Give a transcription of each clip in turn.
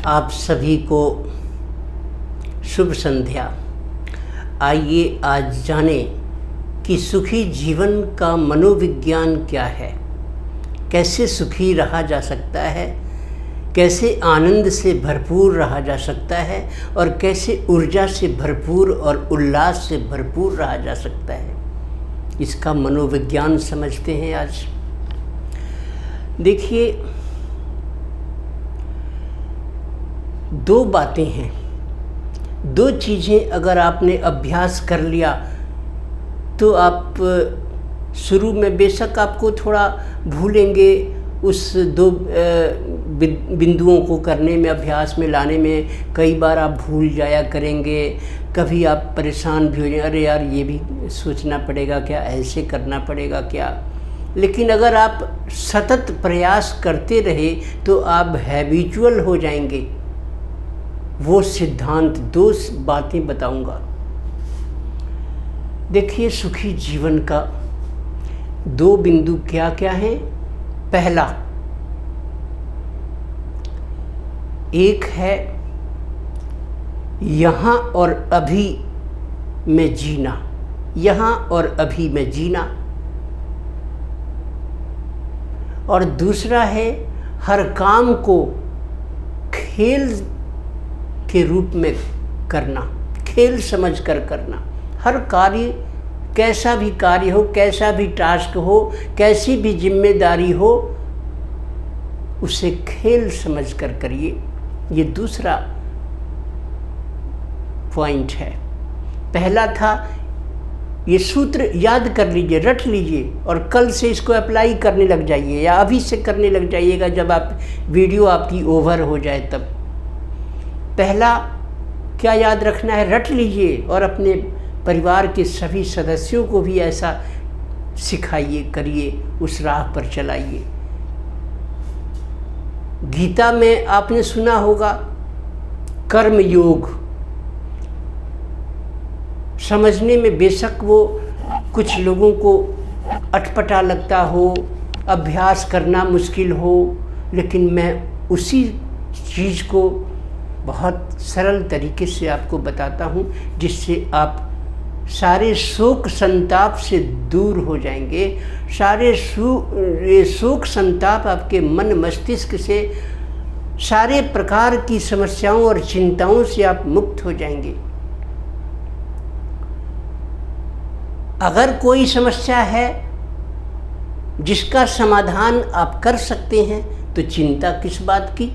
आप सभी को शुभ संध्या। आइए आज जानें कि सुखी जीवन का मनोविज्ञान क्या है, कैसे सुखी रहा जा सकता है, कैसे आनंद से भरपूर रहा जा सकता है और कैसे ऊर्जा से भरपूर और उल्लास से भरपूर रहा जा सकता है। इसका मनोविज्ञान समझते हैं आज। देखिए, दो बातें हैं, दो चीज़ें अगर आपने अभ्यास कर लिया तो आप शुरू में बेशक आपको थोड़ा भूलेंगे, उस दो बिंदुओं को करने में, अभ्यास में लाने में कई बार आप भूल जाया करेंगे। कभी आप परेशान भी हो जाए, अरे यार ये भी सोचना पड़ेगा क्या, ऐसे करना पड़ेगा क्या। लेकिन अगर आप सतत प्रयास करते रहे तो आप हैबिचुअल हो जाएंगे। वो सिद्धांत, दो बातें बताऊंगा। देखिए, सुखी जीवन का दो बिंदु क्या क्या हैं। पहला, एक है यहाँ और अभी में जीना, यहाँ और अभी में जीना, और दूसरा है हर काम को खेल के रूप में करना, खेल समझकर करना। हर कार्य, कैसा भी कार्य हो, कैसा भी टास्क हो, कैसी भी जिम्मेदारी हो, उसे खेल समझकर करिए। ये दूसरा पॉइंट है। पहला था, ये सूत्र याद कर लीजिए, रट लीजिए और कल से इसको अप्लाई करने लग जाइए या अभी से करने लग जाइएगा जब आप वीडियो आपकी ओवर हो जाए तब। पहला क्या याद रखना है, रट लीजिए और अपने परिवार के सभी सदस्यों को भी ऐसा सिखाइए, करिए, उस राह पर चलाइए। गीता में आपने सुना होगा कर्म योग। समझने में बेशक वो कुछ लोगों को अटपटा लगता हो, अभ्यास करना मुश्किल हो, लेकिन मैं उसी चीज़ को बहुत सरल तरीके से आपको बताता हूँ, जिससे आप सारे शोक संताप से दूर हो जाएंगे। सारे शोक संताप आपके मन मस्तिष्क से, सारे प्रकार की समस्याओं और चिंताओं से आप मुक्त हो जाएंगे। अगर कोई समस्या है जिसका समाधान आप कर सकते हैं तो चिंता किस बात की,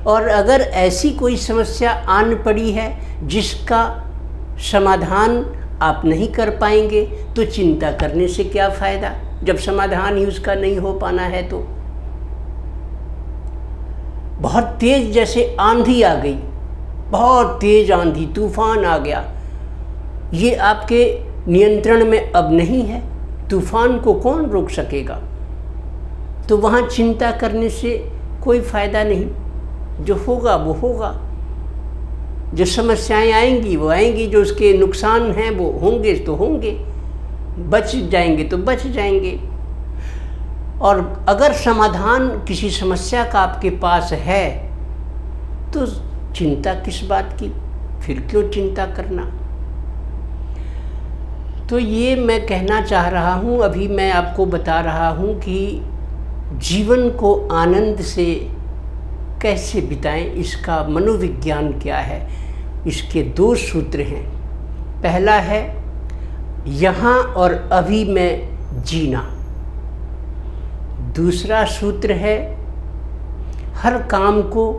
और अगर ऐसी कोई समस्या आन पड़ी है जिसका समाधान आप नहीं कर पाएंगे तो चिंता करने से क्या फ़ायदा, जब समाधान ही उसका नहीं हो पाना है। तो बहुत तेज़ जैसे आंधी आ गई, बहुत तेज़ आंधी, तूफान आ गया, ये आपके नियंत्रण में अब नहीं है। तूफान को कौन रोक सकेगा, तो वहाँ चिंता करने से कोई फ़ायदा नहीं। जो होगा वो होगा, जो समस्याएं आएंगी वो आएंगी, जो उसके नुकसान हैं वो होंगे तो होंगे, बच जाएंगे तो बच जाएंगे। और अगर समाधान किसी समस्या का आपके पास है तो चिंता किस बात की, फिर क्यों चिंता करना। तो ये मैं कहना चाह रहा हूँ, अभी मैं आपको बता रहा हूँ कि जीवन को आनंद से कैसे बिताएं, इसका मनोविज्ञान क्या है। इसके दो सूत्र हैं। पहला है यहाँ और अभी में जीना, दूसरा सूत्र है हर काम को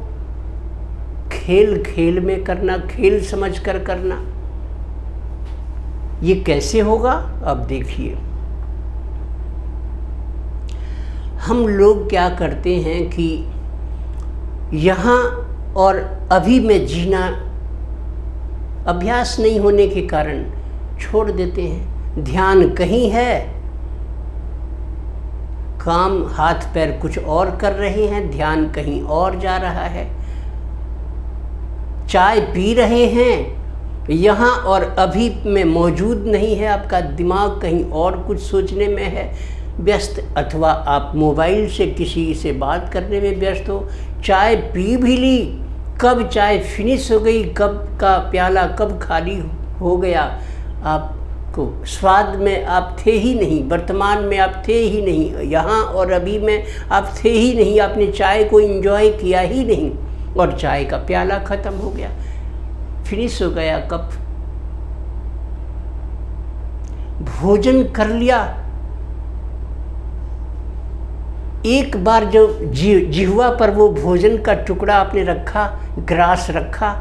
खेल खेल में करना, खेल समझकर करना। ये कैसे होगा, अब देखिए। हम लोग क्या करते हैं कि यहाँ और अभी में जीना अभ्यास नहीं होने के कारण छोड़ देते हैं। ध्यान कहीं है, काम हाथ पैर कुछ और कर रहे हैं, ध्यान कहीं और जा रहा है। चाय पी रहे हैं, यहाँ और अभी में मौजूद नहीं है, आपका दिमाग कहीं और कुछ सोचने में है। व्यस्त, अथवा आप मोबाइल से किसी से बात करने में व्यस्त हो। चाय पी भी ली, कब चाय फिनिश हो गई, कब का प्याला कब खाली हो गया, आपको स्वाद में आप थे ही नहीं, वर्तमान में आप थे ही नहीं, यहाँ और अभी में आप थे ही नहीं, आपने चाय को एंजॉय किया ही नहीं और चाय का प्याला ख़त्म हो गया, फिनिश हो गया कप। भोजन कर लिया, एक बार जो जिह्वा पर वो भोजन का टुकड़ा आपने रखा, ग्रास रखा,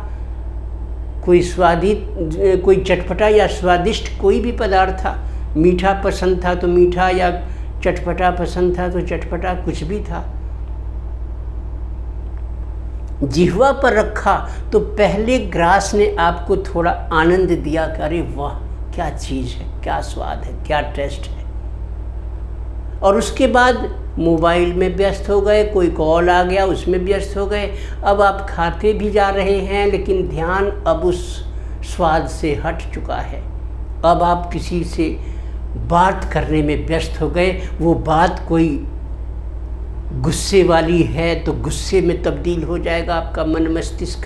कोई स्वादिष्ट, कोई चटपटा या स्वादिष्ट कोई भी पदार्थ था, मीठा पसंद था तो मीठा, या चटपटा पसंद था तो चटपटा, कुछ भी था, जिह्वा पर रखा तो पहले ग्रास ने आपको थोड़ा आनंद दिया कि अरे वाह क्या चीज़ है, क्या स्वाद है, क्या टेस्ट है। और उसके बाद मोबाइल में व्यस्त हो गए, कोई कॉल आ गया उसमें व्यस्त हो गए। अब आप खाते भी जा रहे हैं लेकिन ध्यान अब उस स्वाद से हट चुका है। अब आप किसी से बात करने में व्यस्त हो गए, वो बात कोई गुस्से वाली है तो गुस्से में तब्दील हो जाएगा आपका मन मस्तिष्क।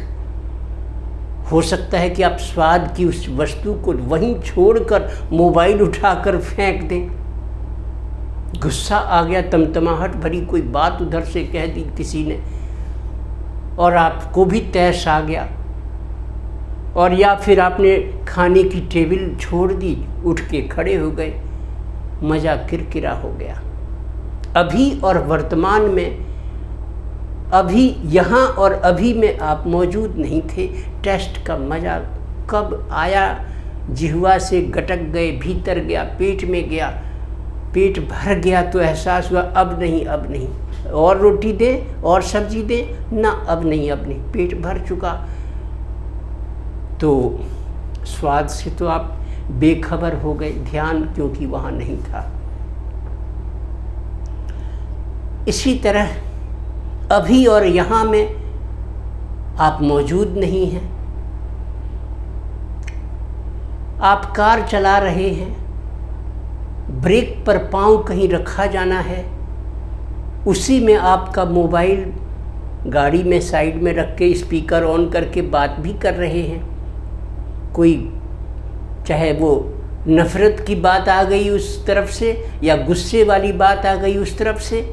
हो सकता है कि आप स्वाद की उस वस्तु को वहीं छोड़कर मोबाइल उठाकर फेंक दें। गुस्सा आ गया, तमतमाहट भरी कोई बात उधर से कह दी किसी ने और आपको भी तैश आ गया, और या फिर आपने खाने की टेबल छोड़ दी, उठ के खड़े हो गए, मज़ा किरकिरा हो गया। अभी और वर्तमान में, अभी यहाँ और अभी में आप मौजूद नहीं थे। टेस्ट का मज़ा कब आया, जिह्वा से गटक गए, भीतर गया, पेट में गया, पेट भर गया तो एहसास हुआ अब नहीं, अब नहीं, और रोटी दे और सब्जी दे ना, अब नहीं, अब नहीं, पेट भर चुका। तो स्वाद से तो आप बेखबर हो गए, ध्यान क्योंकि वहाँ नहीं था। इसी तरह अभी और यहाँ में आप मौजूद नहीं हैं। आप कार चला रहे हैं, ब्रेक पर पाँव कहीं रखा जाना है, उसी में आपका मोबाइल गाड़ी में साइड में रख के स्पीकर ऑन करके बात भी कर रहे हैं। कोई चाहे वो नफ़रत की बात आ गई उस तरफ से, या गुस्से वाली बात आ गई उस तरफ से,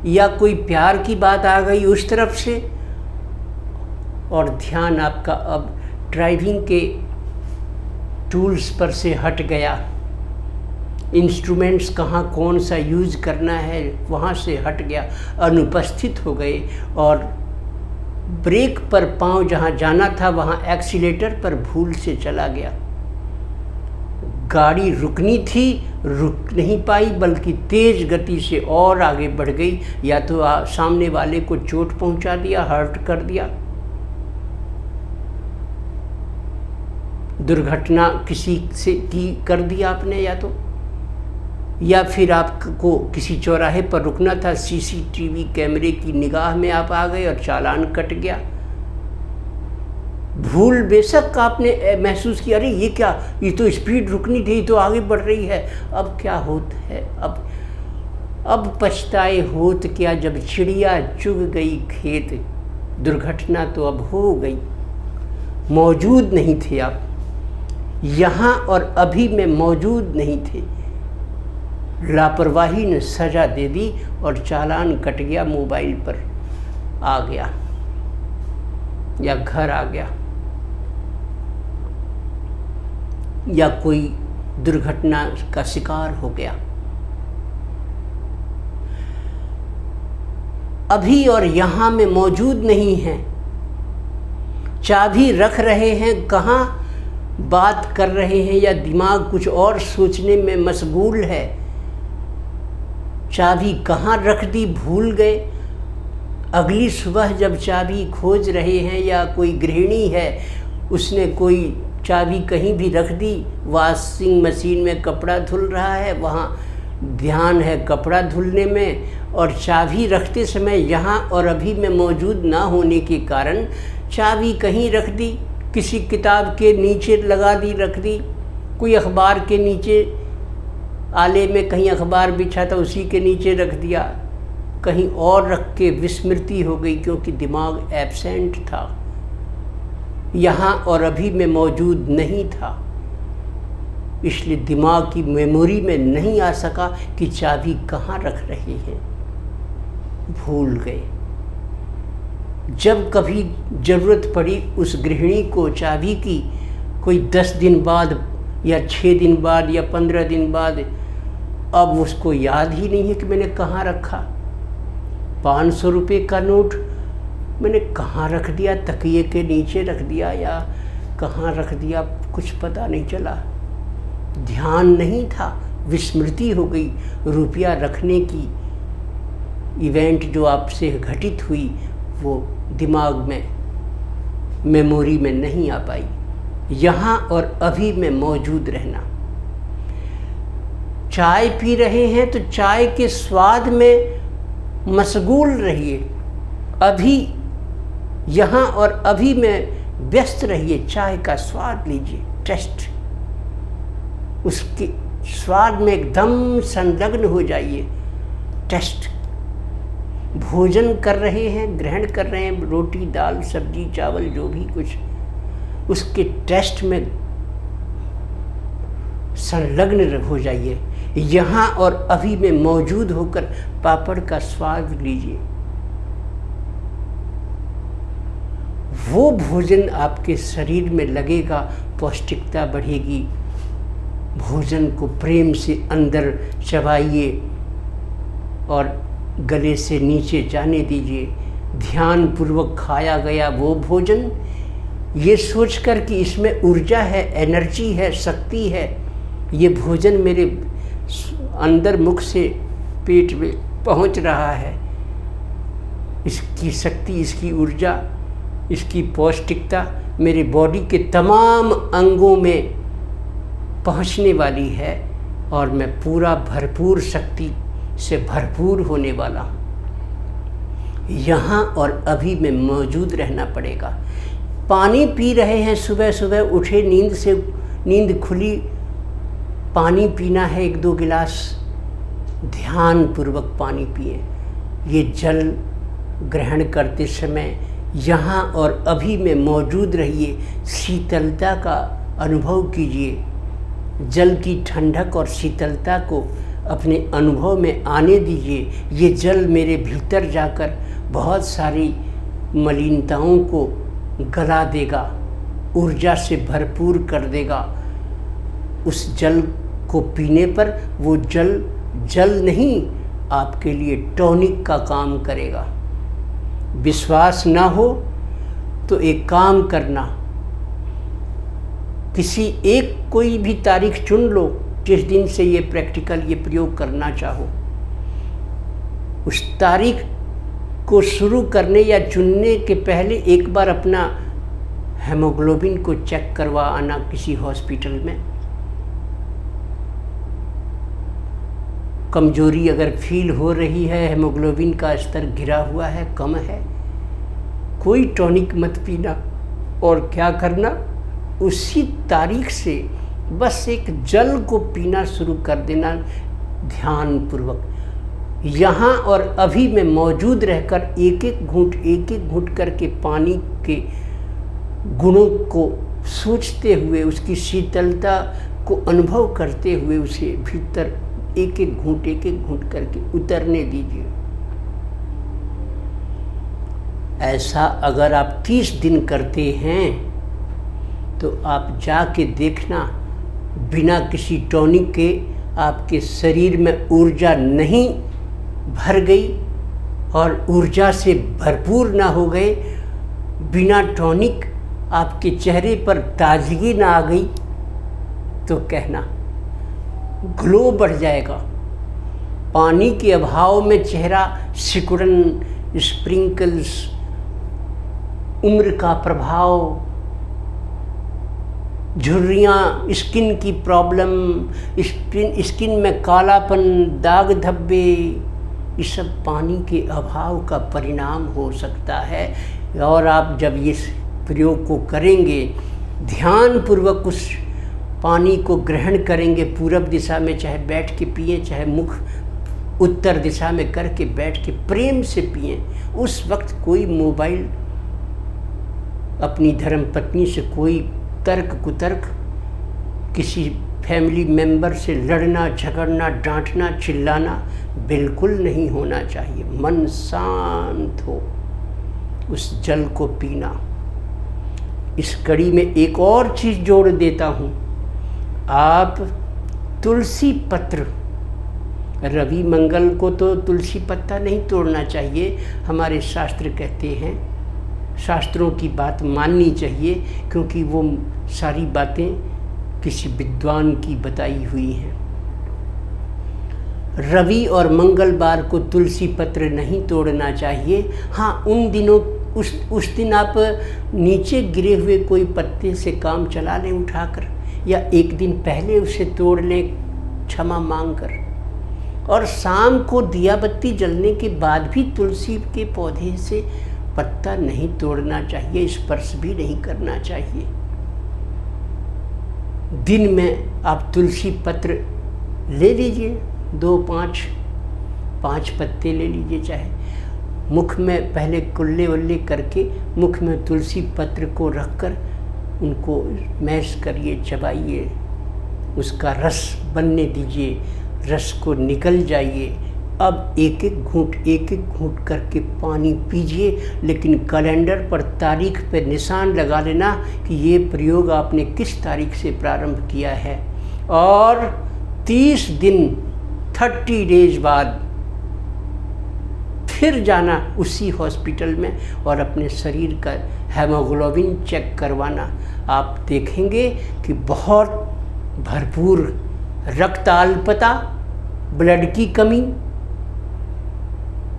या कोई प्यार की बात आ गई उस तरफ से, और ध्यान आपका अब ड्राइविंग के टूल्स पर से हट गया। इंस्ट्रूमेंट्स कहाँ कौन सा यूज़ करना है वहाँ से हट गया, अनुपस्थित हो गए, और ब्रेक पर पाँव जहाँ जाना था वहाँ एक्सीलेटर पर भूल से चला गया। गाड़ी रुकनी थी, रुक नहीं पाई, बल्कि तेज़ गति से और आगे बढ़ गई, या तो सामने वाले को चोट पहुंचा दिया, हर्ट कर दिया, दुर्घटना किसी से की कर दिया आपने, या फिर आपको किसी चौराहे पर रुकना था, सीसीटीवी कैमरे की निगाह में आप आ गए और चालान कट गया। भूल बेशक आपने महसूस किया, अरे ये क्या, ये तो स्पीड रुकनी थी, तो आगे बढ़ रही है, अब क्या होता है, अब पछताए होत क्या, जब चिड़िया चुग गई खेत। दुर्घटना तो अब हो गई, मौजूद नहीं थे आप, यहाँ और अभी में मौजूद नहीं थे। लापरवाही ने सजा दे दी और चालान कट गया, मोबाइल पर आ गया या घर आ गया, या कोई दुर्घटना का शिकार हो गया। अभी और यहाँ में मौजूद नहीं हैं। चाबी रख रहे हैं कहाँ, बात कर रहे हैं, या दिमाग कुछ और सोचने में मशगूल है। चाबी कहाँ रख दी भूल गए। अगली सुबह जब चाबी खोज रहे हैं, या कोई गृहिणी है उसने कोई चाबी कहीं भी रख दी, वॉशिंग मशीन में कपड़ा धुल रहा है, वहाँ ध्यान है कपड़ा धुलने में, और चाबी रखते समय यहाँ और अभी में मौजूद ना होने के कारण चाबी कहीं रख दी, किसी किताब के नीचे लगा दी, रख दी, कोई अखबार के नीचे आले में कहीं अखबार बिछा था उसी के नीचे रख दिया, कहीं और रख के विस्मृति हो गई, क्योंकि दिमाग एब्सेंट था, यहाँ और अभी में मौजूद नहीं था। इसलिए दिमाग की मेमोरी में नहीं आ सका कि चाबी कहाँ रख रहे हैं, भूल गए। जब कभी ज़रूरत पड़ी उस गृहिणी को चाबी की, कोई 10 दिन बाद या 6 दिन बाद या 15 दिन बाद, अब उसको याद ही नहीं है कि मैंने कहाँ रखा। 500 रुपये का नोट मैंने कहाँ रख दिया, तकिए के नीचे रख दिया या कहाँ रख दिया, कुछ पता नहीं चला, ध्यान नहीं था, विस्मृति हो गई। रुपया रखने की इवेंट जो आपसे घटित हुई वो दिमाग में, मेमोरी में नहीं आ पाई। यहाँ और अभी में मौजूद रहना। चाय पी रहे हैं तो चाय के स्वाद में मशगूल रहिए, अभी यहाँ और अभी में व्यस्त रहिए, चाय का स्वाद लीजिए, टेस्ट, उसके स्वाद में एकदम संलग्न हो जाइए, टेस्ट। भोजन कर रहे हैं, ग्रहण कर रहे हैं, रोटी दाल सब्जी चावल जो भी कुछ, उसके टेस्ट में संलग्न हो जाइए, यहाँ और अभी में मौजूद होकर पापड़ का स्वाद लीजिए। वो भोजन आपके शरीर में लगेगा, पौष्टिकता बढ़ेगी। भोजन को प्रेम से अंदर चबाइए और गले से नीचे जाने दीजिए। ध्यान पूर्वक खाया गया वो भोजन, ये सोचकर कि इसमें ऊर्जा है, एनर्जी है, शक्ति है, ये भोजन मेरे अंदर मुख से पेट में पहुंच रहा है, इसकी शक्ति, इसकी ऊर्जा, इसकी पौष्टिकता मेरे बॉडी के तमाम अंगों में पहुंचने वाली है और मैं पूरा भरपूर शक्ति से भरपूर होने वाला हूँ। यहाँ और अभी में मौजूद रहना पड़ेगा। पानी पी रहे हैं, सुबह सुबह उठे नींद से, नींद खुली, पानी पीना है 1-2 गिलास, ध्यान पूर्वक पानी पिए। ये जल ग्रहण करते समय यहाँ और अभी में मौजूद रहिए, शीतलता का अनुभव कीजिए। जल की ठंडक और शीतलता को अपने अनुभव में आने दीजिए। ये जल मेरे भीतर जाकर बहुत सारी मलिनताओं को गला देगा, ऊर्जा से भरपूर कर देगा। उस जल को पीने पर वो जल नहीं, आपके लिए टॉनिक का काम करेगा। विश्वास ना हो तो एक काम करना, किसी एक कोई भी तारीख चुन लो जिस दिन से ये प्रैक्टिकल, ये प्रयोग करना चाहो। उस तारीख को शुरू करने या चुनने के पहले एक बार अपना हेमोग्लोबिन को चेक करवा आना किसी हॉस्पिटल में। कमजोरी अगर फील हो रही है, हेमोग्लोबिन का स्तर गिरा हुआ है, कम है, कोई टॉनिक मत पीना। और क्या करना, उसी तारीख से बस एक जल को पीना शुरू कर देना ध्यान पूर्वक। यहाँ और अभी में मौजूद रहकर एक एक घूंट करके पानी के गुणों को सोचते हुए, उसकी शीतलता को अनुभव करते हुए उसे भीतर एक एक घूंट करके उतरने दीजिए। ऐसा अगर आप 30 दिन करते हैं तो आप जाके देखना, बिना किसी टॉनिक के आपके शरीर में ऊर्जा नहीं भर गई और ऊर्जा से भरपूर ना हो गए, बिना टॉनिक आपके चेहरे पर ताजगी ना आ गई, तो कहना ग्लो बढ़ जाएगा। पानी के अभाव में चेहरा सिकुड़न, स्प्रिंकल्स, उम्र का प्रभाव, झुर्रियाँ, स्किन की प्रॉब्लम, स्किन में कालापन, दाग धब्बे, ये सब पानी के अभाव का परिणाम हो सकता है। और आप जब इस प्रयोग को करेंगे, ध्यान पूर्वक उस पानी को ग्रहण करेंगे पूरब दिशा में, चाहे बैठ के पिए, चाहे मुख उत्तर दिशा में करके बैठ के प्रेम से पिए। उस वक्त कोई मोबाइल, अपनी धर्मपत्नी से कोई तर्क कुतर्क, किसी फैमिली मेंबर से लड़ना झगड़ना, डांटना चिल्लाना बिल्कुल नहीं होना चाहिए। मन शांत हो, उस जल को पीना। इस कड़ी में एक और चीज़ जोड़ देता हूँ, आप तुलसी पत्र, रवि मंगल को तो तुलसी पत्ता नहीं तोड़ना चाहिए, हमारे शास्त्र कहते हैं, शास्त्रों की बात माननी चाहिए, क्योंकि वो सारी बातें किसी विद्वान की बताई हुई हैं। रवि और मंगलवार को तुलसी पत्र नहीं तोड़ना चाहिए। हाँ, उन दिनों उस दिन आप नीचे गिरे हुए कोई पत्ते से काम चला लें उठाकर, या एक दिन पहले उसे तोड़ लें क्षमा मांगकर। और शाम को दिया बत्ती जलने के बाद भी तुलसी के पौधे से पत्ता नहीं तोड़ना चाहिए, स्पर्श भी नहीं करना चाहिए। दिन में आप तुलसी पत्र ले लीजिए, 5 पत्ते ले लीजिए, चाहे मुख में पहले कुल्ले वल्ले करके मुख में तुलसी पत्र को रखकर उनको मैश करिए, चबाइए, उसका रस बनने दीजिए, रस को निकल जाइए। अब एक एक घूंट करके पानी पीजिए, लेकिन कैलेंडर पर तारीख पर निशान लगा लेना कि ये प्रयोग आपने किस तारीख से प्रारंभ किया है। और 30 दिन 30 डेज बाद फिर जाना उसी हॉस्पिटल में और अपने शरीर का हेमोग्लोबिन चेक करवाना। आप देखेंगे कि बहुत भरपूर रक्ताल्पता, ब्लड की कमी,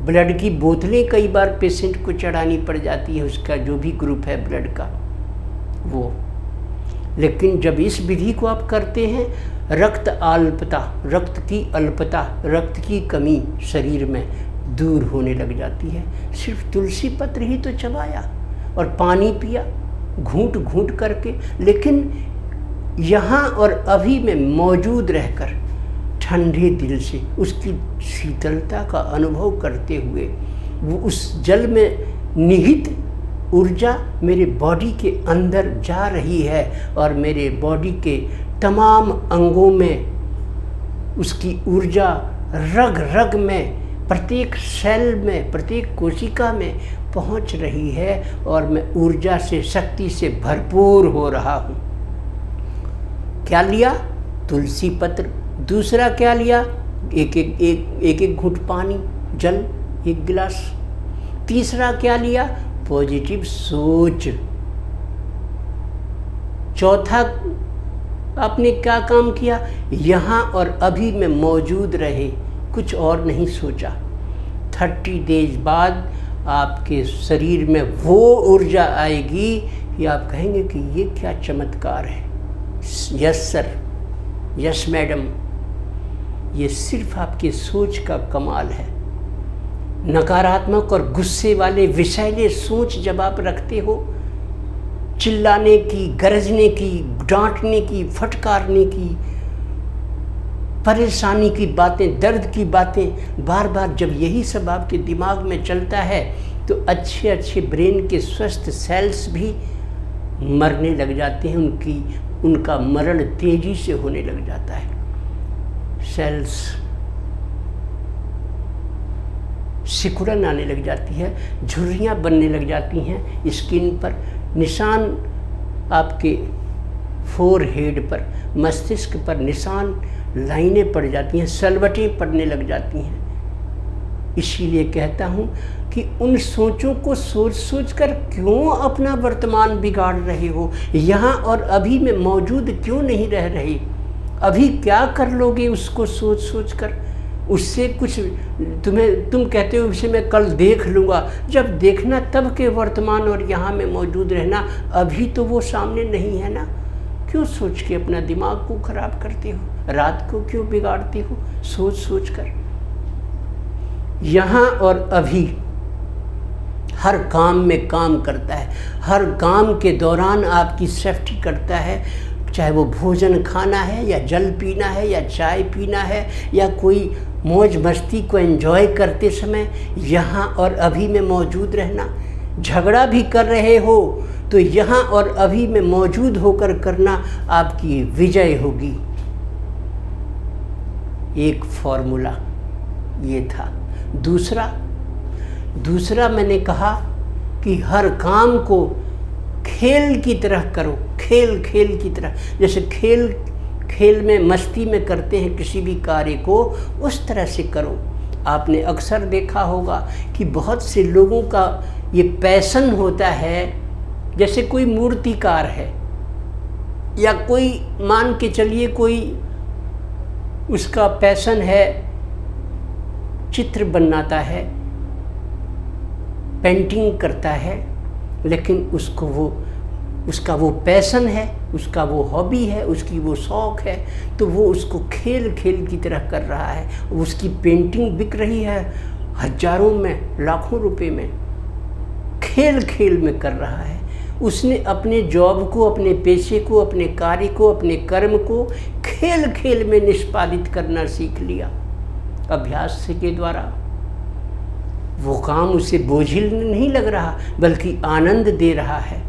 ब्लड की बोतलें कई बार पेशेंट को चढ़ानी पड़ जाती है, उसका जो भी ग्रुप है ब्लड का वो। लेकिन जब इस विधि को आप करते हैं, रक्त अल्पता, रक्त की अल्पता, रक्त की कमी शरीर में दूर होने लग जाती है। सिर्फ तुलसी पत्र ही तो चबाया और पानी पिया घूंट घूंट करके, लेकिन यहाँ और अभी में मौजूद रहकर ठंडे दिल से उसकी शीतलता का अनुभव करते हुए, वो उस जल में निहित ऊर्जा मेरे बॉडी के अंदर जा रही है और मेरे बॉडी के तमाम अंगों में उसकी ऊर्जा रग रग में, प्रत्येक सेल में, प्रत्येक कोशिका में पहुंच रही है और मैं ऊर्जा से, शक्ति से भरपूर हो रहा हूँ। क्या लिया? तुलसी पत्र। दूसरा क्या लिया? एक घूंट पानी, जल, 1 गिलास। तीसरा क्या लिया? पॉजिटिव सोच। चौथा आपने क्या काम किया? यहाँ और अभी में मौजूद रहे, कुछ और नहीं सोचा। 30 डेज बाद आपके शरीर में वो ऊर्जा आएगी कि आप कहेंगे कि ये क्या चमत्कार है। यस सर, यस मैडम, ये सिर्फ आपकी सोच का कमाल है। नकारात्मक और गुस्से वाले विषैले सोच जब आप रखते हो, चिल्लाने की, गरजने की, डांटने की, फटकारने की, परेशानी की बातें, दर्द की बातें, बार बार जब यही सब आपके दिमाग में चलता है तो अच्छे अच्छे ब्रेन के स्वस्थ सेल्स भी मरने लग जाते हैं, उनका मरण तेजी से होने लग जाता है। सेल्स सिकुड़न आने लग जाती है, झुर्रियाँ बनने लग जाती हैं स्किन पर, निशान आपके फोरहेड पर, मस्तिष्क पर निशान, लाइनें पड़ जाती हैं, सलवटें पड़ने लग जाती हैं। इसीलिए कहता हूँ कि उन सोचों को सोच सोच कर क्यों अपना वर्तमान बिगाड़ रहे हो? यहाँ और अभी में मौजूद क्यों नहीं रह रहे? अभी क्या कर लोगे उसको सोच सोच कर? उससे कुछ तुम कहते हो उसे मैं कल देख लूँगा। जब देखना तब के वर्तमान और यहाँ में मौजूद रहना, अभी तो वो सामने नहीं है ना। क्यों सोच के अपना दिमाग को खराब करते हो? रात को क्यों बिगाड़ते हो सोच सोच कर? यहाँ और अभी हर काम में काम करता है, हर काम के दौरान आपकी सेफ्टी करता है। चाहे वो भोजन खाना है या जल पीना है या चाय पीना है या कोई मौज मस्ती को एंजॉय करते समय यहाँ और अभी में मौजूद रहना। झगड़ा भी कर रहे हो तो यहाँ और अभी में मौजूद होकर करना आपकी विजय होगी। एक फॉर्मूला ये था। दूसरा मैंने कहा कि हर काम को खेल की तरह करो, खेल की तरह। जैसे खेल में मस्ती में करते हैं किसी भी कार्य को, उस तरह से करो। आपने अक्सर देखा होगा कि बहुत से लोगों का ये पैशन होता है। जैसे कोई मूर्तिकार है या कोई मान के चलिए कोई उसका पैशन है, चित्र बनाता है, पेंटिंग करता है, लेकिन उसका वो पैशन है, उसका वो हॉबी है, उसकी वो शौक़ है, तो वो उसको खेल की तरह कर रहा है। उसकी पेंटिंग बिक रही है हजारों में, लाखों रुपए में, खेल में कर रहा है। उसने अपने जॉब को, अपने पेशे को, अपने कार्य को, अपने कर्म को खेल में निष्पादित करना सीख लिया अभ्यास के द्वारा। वो काम उसे बोझिल नहीं लग रहा बल्कि आनंद दे रहा है।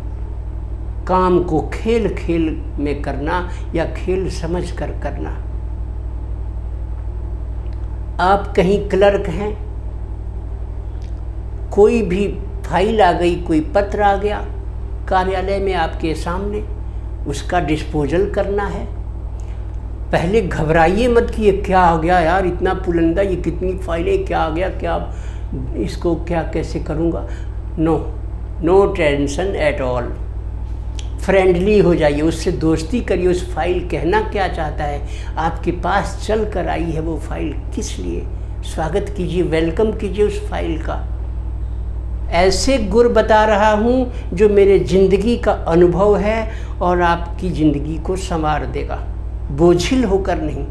काम को खेल में करना या खेल समझ कर करना। आप कहीं क्लर्क हैं, कोई भी फाइल आ गई, कोई पत्र आ गया कार्यालय में आपके सामने, उसका डिस्पोजल करना है। पहले घबराइए मत कि ये क्या आ गया यार, इतना पुलंदा, ये कितनी फाइलें, क्या आ गया, क्या इसको क्या कैसे करूँगा। No tension at all. Friendly हो जाइए, उससे दोस्ती करिए। उस फाइल कहना क्या चाहता है, आपके पास चल कर आई है वो फाइल, किस लिए, स्वागत कीजिए, वेलकम कीजिए उस फाइल का। ऐसे गुर बता रहा हूँ जो मेरे ज़िंदगी का अनुभव है और आपकी ज़िंदगी को संवार देगा। बोझिल होकर नहीं,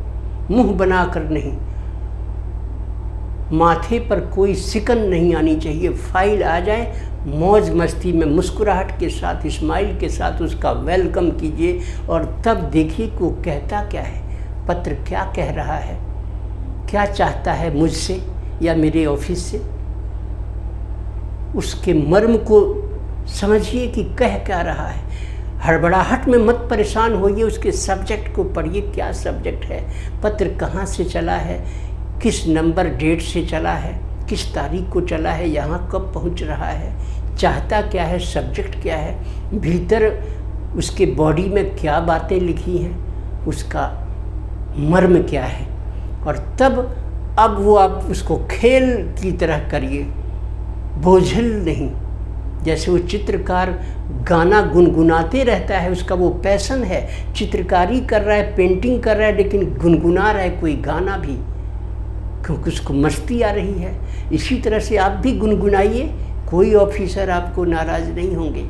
मुंह बनाकर नहीं, माथे पर कोई सिकन नहीं आनी चाहिए। फाइल आ जाए, मौज मस्ती में मुस्कुराहट के साथ, स्माइल के साथ उसका वेलकम कीजिए और तब देखिए कि वो कहता क्या है, पत्र क्या कह रहा है, क्या चाहता है मुझसे या मेरे ऑफिस से। उसके मर्म को समझिए कि कह क्या रहा है। हड़बड़ाहट में मत परेशान होइए, उसके सब्जेक्ट को पढ़िए, क्या सब्जेक्ट है, पत्र कहाँ से चला है, किस नंबर डेट से चला है, किस तारीख को चला है, यहाँ कब पहुँच रहा है, चाहता क्या है, सब्जेक्ट क्या है, भीतर उसके बॉडी में क्या बातें लिखी हैं, उसका मर्म क्या है। और तब अब वो आप उसको खेल की तरह करिए, बोझिल नहीं। जैसे वो चित्रकार गाना गुनगुनाते रहता है, उसका वो पैशन है, चित्रकारी कर रहा है, पेंटिंग कर रहा है, लेकिन गुनगुना रहा है कोई गाना भी, क्योंकि उसको मस्ती आ रही है। इसी तरह से आप भी गुनगुनाइए, कोई ऑफिसर आपको नाराज़ नहीं होंगे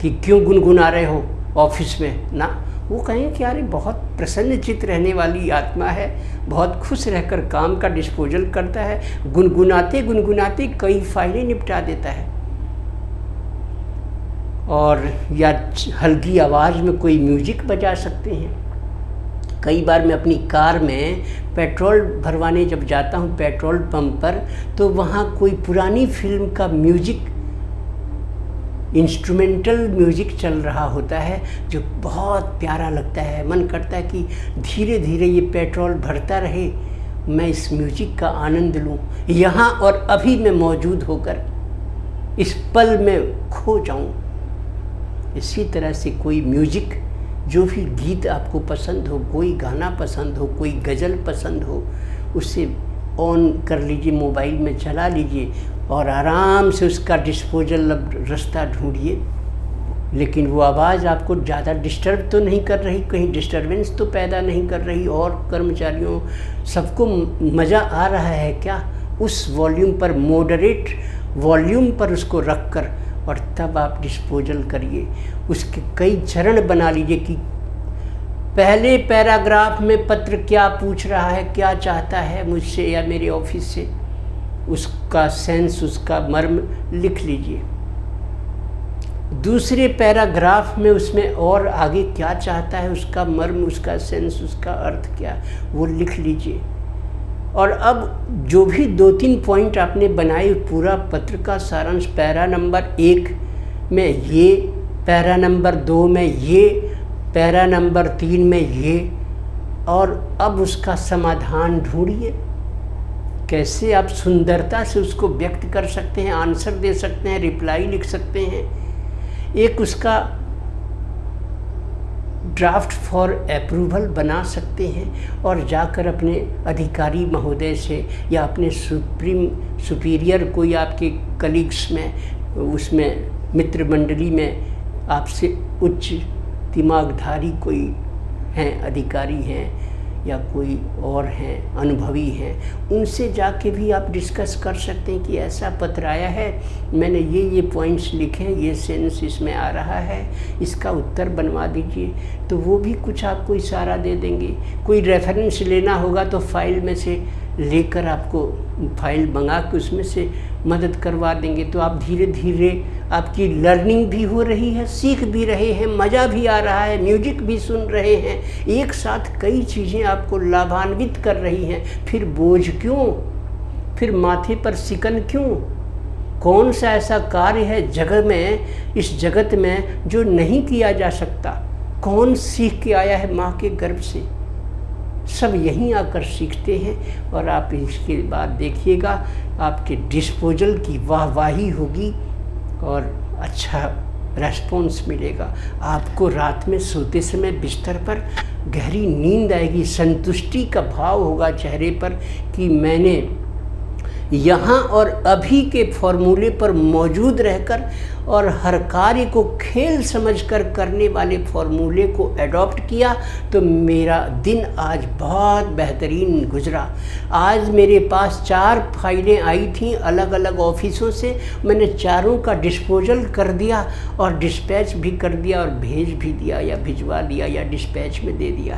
कि क्यों गुनगुना रहे हो ऑफिस में ना। वो कहें कि यार बहुत प्रसन्नचित्त रहने वाली आत्मा है, बहुत खुश रहकर काम का डिस्पोजल करता है, गुनगुनाते गुनगुनाते कई फाइलें निपटा देता है। और या हल्की आवाज़ में कोई म्यूजिक बजा सकते हैं। कई बार मैं अपनी कार में पेट्रोल भरवाने जब जाता हूँ पेट्रोल पंप पर, तो वहाँ कोई पुरानी फिल्म का म्यूजिक, इंस्ट्रूमेंटल म्यूजिक चल रहा होता है जो बहुत प्यारा लगता है। मन करता है कि धीरे धीरे ये पेट्रोल भरता रहे, मैं इस म्यूजिक का आनंद लूँ, यहाँ और अभी में मौजूद होकर इस पल में खो जाऊँ। इसी तरह से कोई म्यूजिक, जो भी गीत आपको पसंद हो, कोई गाना पसंद हो, कोई गज़ल पसंद हो, उसे ऑन कर लीजिए, मोबाइल में चला लीजिए और आराम से उसका डिस्पोजल रास्ता ढूंढिए। लेकिन वो आवाज़ आपको ज़्यादा डिस्टर्ब तो नहीं कर रही, कहीं डिस्टर्बेंस तो पैदा नहीं कर रही, और कर्मचारियों सबको मज़ा आ रहा है क्या, उस वॉल्यूम पर, मॉडरेट वॉल्यूम पर उसको रख कर, और तब आप डिस्पोजल करिए। उसके कई चरण बना लीजिए कि पहले पैराग्राफ में पत्र क्या पूछ रहा है, क्या चाहता है मुझसे या मेरे ऑफिस से, उसका सेंस, उसका मर्म लिख लीजिए। दूसरे पैराग्राफ में उसमें और आगे क्या चाहता है, उसका मर्म, उसका सेंस, उसका अर्थ क्या, वो लिख लीजिए। और अब जो भी 2-3 पॉइंट आपने बनाए, पूरा पत्र का सारांश पैरा नंबर 1 में ये, पैरा नंबर 2 में ये, पैरा नंबर 3 में ये, और अब उसका समाधान ढूंढिए। कैसे आप सुंदरता से उसको व्यक्त कर सकते हैं, आंसर दे सकते हैं, रिप्लाई लिख सकते हैं। एक उसका ड्राफ्ट फॉर अप्रूवल बना सकते हैं और जाकर अपने अधिकारी महोदय से या अपने सुपीरियर कोई आपके कलीग्स में, उसमें मित्र मंडली में आपसे उच्च दिमागधारी कोई हैं, अधिकारी हैं या कोई और हैं, अनुभवी हैं, उनसे जाके भी आप डिस्कस कर सकते हैं कि ऐसा पत्र आया है, मैंने ये पॉइंट्स लिखे हैं, ये सेंस इसमें आ रहा है, इसका उत्तर बनवा दीजिए। तो वो भी कुछ आपको इशारा दे देंगे। कोई रेफरेंस लेना होगा तो फाइल में से लेकर आपको फाइल मंगा के उसमें से मदद करवा देंगे। तो आप धीरे धीरे, आपकी लर्निंग भी हो रही है, सीख भी रहे हैं, मज़ा भी आ रहा है, म्यूजिक भी सुन रहे हैं, एक साथ कई चीज़ें आपको लाभान्वित कर रही हैं। फिर बोझ क्यों, फिर माथे पर सिकन क्यों? कौन सा ऐसा कार्य है जगत में, इस जगत में, जो नहीं किया जा सकता? कौन सीख के आया है माँ के गर्भ से? सब यहीं आकर सीखते हैं। और आप इसके बाद देखिएगा आपके डिस्पोजल की वाहवाही होगी और अच्छा रेस्पॉन्स मिलेगा। आपको रात में सोते समय बिस्तर पर गहरी नींद आएगी, संतुष्टि का भाव होगा चेहरे पर कि मैंने यहाँ और अभी के फॉर्मूले पर मौजूद रहकर और हर कार्य को खेल समझकर करने वाले फॉर्मूले को एडॉप्ट किया, तो मेरा दिन आज बहुत बेहतरीन गुजरा। आज मेरे पास 4 फाइलें आई थीं अलग अलग ऑफिसों से, मैंने चारों का डिस्पोजल कर दिया और डिस्पैच भी कर दिया और भेज भी दिया या भिजवा दिया या डिस्पैच में दे दिया।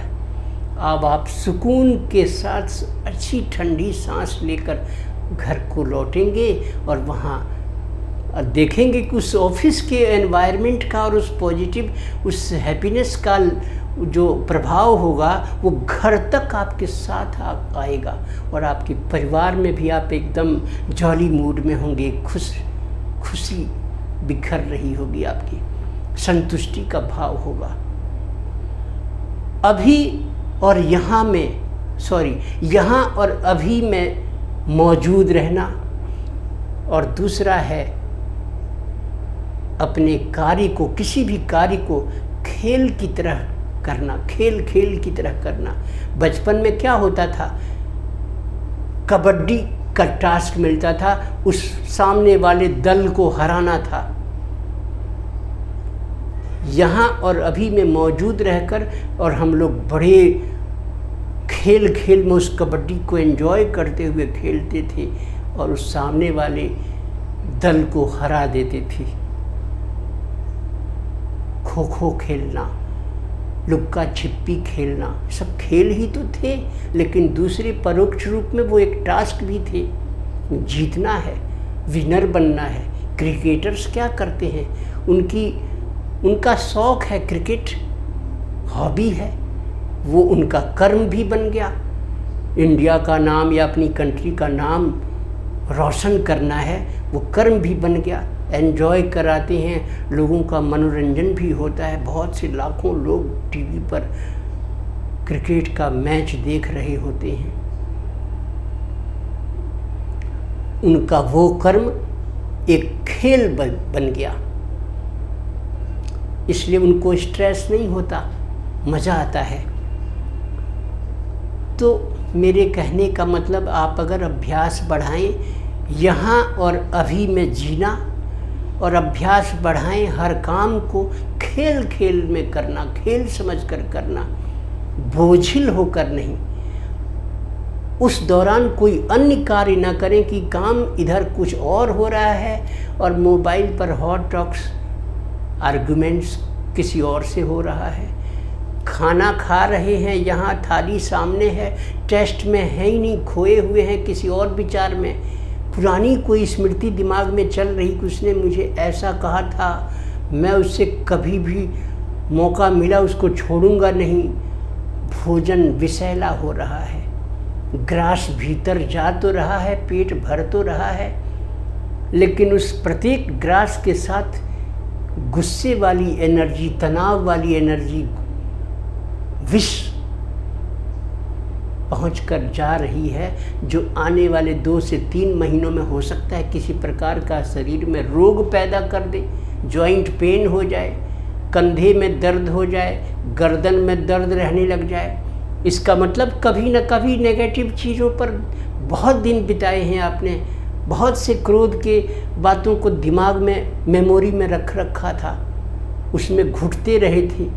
अब आप सुकून के साथ अच्छी ठंडी सांस लेकर घर को लौटेंगे और वहाँ देखेंगे कि उस ऑफिस के एनवायरनमेंट का और उस पॉजिटिव, उस हैप्पीनेस का जो प्रभाव होगा वो घर तक आपके साथ आएगा और आपके परिवार में भी आप एकदम जॉली मूड में होंगे, खुशी बिखर रही होगी, आपकी संतुष्टि का भाव होगा। अभी और यहाँ में, यहाँ और अभी में मौजूद रहना। और दूसरा है अपने कार्य को, किसी भी कार्य को खेल की तरह करना, खेल की तरह करना। बचपन में क्या होता था, कबड्डी का टास्क मिलता था, उस सामने वाले दल को हराना था। यहाँ और अभी में मौजूद रहकर और हम लोग बड़े खेल में उस कबड्डी को एंजॉय करते हुए खेलते थे और उस सामने वाले दल को हरा देते थे। खो खो खेलना, लुक्का छिपी खेलना, सब खेल ही तो थे, लेकिन दूसरे परोक्ष रूप में वो एक टास्क भी थे। जीतना है, विनर बनना है। क्रिकेटर्स क्या करते हैं, उनका शौक है, क्रिकेट हॉबी है, वो उनका कर्म भी बन गया। इंडिया का नाम या अपनी कंट्री का नाम रोशन करना है, वो कर्म भी बन गया। एंजॉय कराते हैं, लोगों का मनोरंजन भी होता है। बहुत से लाखों लोग टीवी पर क्रिकेट का मैच देख रहे होते हैं। उनका वो कर्म एक खेल बन गया, इसलिए उनको स्ट्रेस नहीं होता, मज़ा आता है। तो मेरे कहने का मतलब, आप अगर अभ्यास बढ़ाएं, यहाँ और अभी में जीना, और अभ्यास बढ़ाएं हर काम को खेल में करना, खेल समझकर करना, बोझिल होकर नहीं। उस दौरान कोई अन्य कार्य ना करें कि काम इधर कुछ और हो रहा है और मोबाइल पर हॉट टॉक्स, आर्गुमेंट्स किसी और से हो रहा है। खाना खा रहे हैं, यहाँ थाली सामने है, टेस्ट में है ही नहीं, खोए हुए हैं किसी और विचार में। पुरानी कोई स्मृति दिमाग में चल रही कि उसने मुझे ऐसा कहा था, मैं उससे कभी भी मौका मिला उसको छोड़ूंगा नहीं। भोजन विषैला हो रहा है, ग्रास भीतर जा तो रहा है, पेट भर तो रहा है, लेकिन उस प्रत्येक ग्रास के साथ गुस्से वाली एनर्जी, तनाव वाली एनर्जी, विष पहुँच कर जा रही है, जो आने वाले 2 से 3 महीनों में हो सकता है किसी प्रकार का शरीर में रोग पैदा कर दे। जॉइंट पेन हो जाए, कंधे में दर्द हो जाए, गर्दन में दर्द रहने लग जाए। इसका मतलब कभी न कभी नेगेटिव चीज़ों पर बहुत दिन बिताए हैं आपने, बहुत से क्रोध के बातों को दिमाग में, मेमोरी में रख रखा था, उसमें घुटते रहे थे।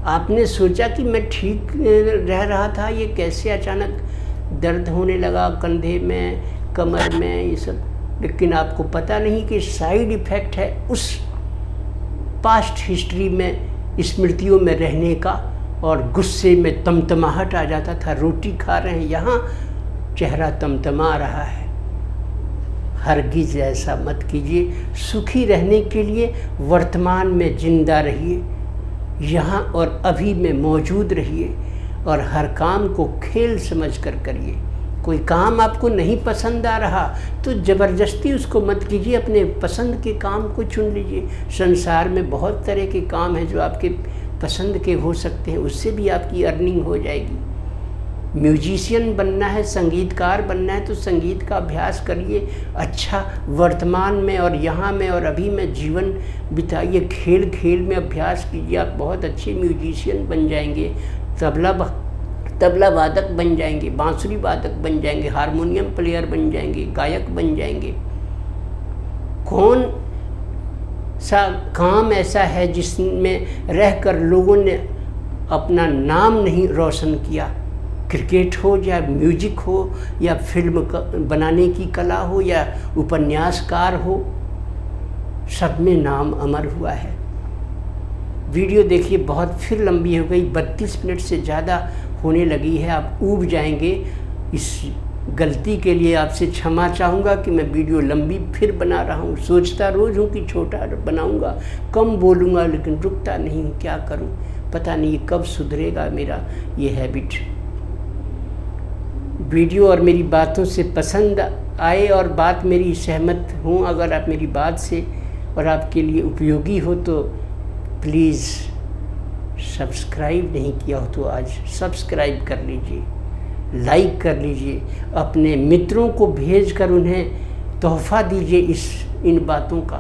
आपने सोचा कि मैं ठीक रह रहा था, ये कैसे अचानक दर्द होने लगा कंधे में, कमर में, ये सब। लेकिन आपको पता नहीं कि साइड इफ़ेक्ट है उस पास्ट हिस्ट्री में, स्मृतियों में रहने का। और गुस्से में तमतमाहट आ जाता था। रोटी खा रहे हैं, यहाँ चेहरा तमतमा रहा है। हरगिज़ ऐसा मत कीजिए। सुखी रहने के लिए वर्तमान में जिंदा रहिए, यहाँ और अभी में मौजूद रहिए, और हर काम को खेल समझ कर करिए। कोई काम आपको नहीं पसंद आ रहा तो ज़बरदस्ती उसको मत कीजिए, अपने पसंद के काम को चुन लीजिए। संसार में बहुत तरह के काम हैं जो आपके पसंद के हो सकते हैं, उससे भी आपकी अर्निंग हो जाएगी। म्यूजिशियन बनना है, संगीतकार बनना है तो संगीत का अभ्यास करिए। अच्छा वर्तमान में और यहाँ में और अभी में जीवन बिताइए, खेल खेल में अभ्यास कीजिए। आप बहुत अच्छे म्यूजिशियन बन जाएंगे, तबला वादक बन जाएंगे, बांसुरी वादक बन जाएंगे, हारमोनियम प्लेयर बन जाएंगे, गायक बन जाएंगे। कौन सा काम ऐसा है जिसमें रहकर लोगों ने अपना नाम नहीं रोशन किया? क्रिकेट हो या म्यूजिक हो या फिल्म बनाने की कला हो या उपन्यासकार हो, सब में नाम अमर हुआ है। वीडियो देखिए, बहुत फिर लंबी हो गई, 32 मिनट से ज़्यादा होने लगी है। आप ऊब जाएंगे। इस गलती के लिए आपसे क्षमा चाहूँगा कि मैं वीडियो लंबी फिर बना रहा हूँ। सोचता रोज़ हूँ कि छोटा बनाऊँगा, कम बोलूँगा, लेकिन रुकता नहीं हूँ। क्या करूँ, पता नहीं कब सुधरेगा मेरा ये हैबिट। वीडियो और मेरी बातों से पसंद आए और बात मेरी सहमत हूँ, अगर आप मेरी बात से और आपके लिए उपयोगी हो तो प्लीज़ सब्सक्राइब नहीं किया हो तो आज सब्सक्राइब कर लीजिए, लाइक कर लीजिए, अपने मित्रों को भेजकर उन्हें तोहफा दीजिए इन बातों का।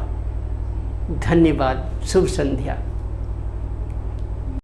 धन्यवाद। शुभ संध्या।